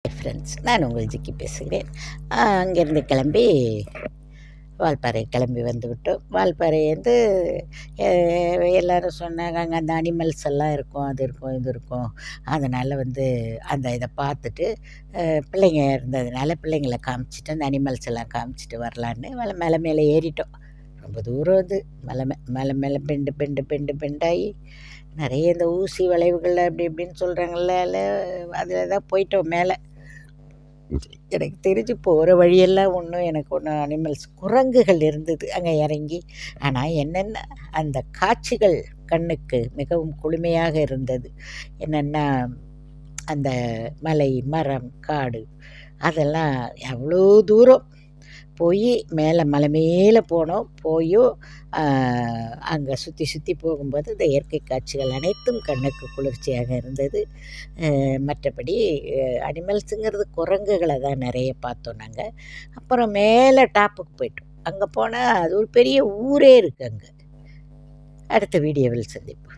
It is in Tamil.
ஃப்ரெண்ட்ஸ், நான் உங்கள் ஜிக்கி பேசுகிறேன். அங்கேருந்து கிளம்பி வால்பாறை கிளம்பி வந்துவிட்டோம். வால்பாறை வந்து எல்லோரும் சொன்னாங்க, அங்கே அந்த அனிமல்ஸ் எல்லாம் இருக்கும், அது இருக்கும், இது இருக்கும். அதனால் வந்து அந்த இதை பார்த்துட்டு பிள்ளைங்க இருந்ததுனால பிள்ளைங்கள காமிச்சிட்டு அந்த அனிமல்ஸ் எல்லாம் காமிச்சிட்டு வரலான்னு மலை மேலே ஏறிட்டோம். ரொம்ப தூரம் அது மலை மேலே பெண்டாகி நிறைய இந்த ஊசி வளைவுகள் அப்படி இப்படின்னு சொல்கிறாங்கல்ல, அதில் தான் போயிட்டோம் மேலே. எனக்கு தெரிஞ்சு போகிற வழியெல்லாம் ஒன்றும் அனிமல்ஸ் குரங்குகள் இருந்தது அங்கே இறங்கி. ஆனால் என்னென்ன அந்த காட்சிகள் கண்ணுக்கு மிகவும் குளுமையாக இருந்தது. என்னென்னா அந்த மலை, மரம், காடு அதெல்லாம் எவ்வளோ தூரம் போய் மலை மேலே போனோம். அங்கே சுற்றி போகும்போது இந்த இயற்கை காட்சிகள் அனைத்தும் கண்ணுக்கு குளிர்ச்சியாக இருந்தது. மற்றபடி அனிமல்ஸுங்கிறது குரங்குகளை தான் நிறைய பார்த்தோம் நாங்கள். அப்புறம் மேலே டாப்புக்கு போயிட்டோம். அங்கே போனால் அது ஒரு பெரிய ஊரே இருக்குது அங்கே. அடுத்த வீடியோவில் சந்திப்போம்.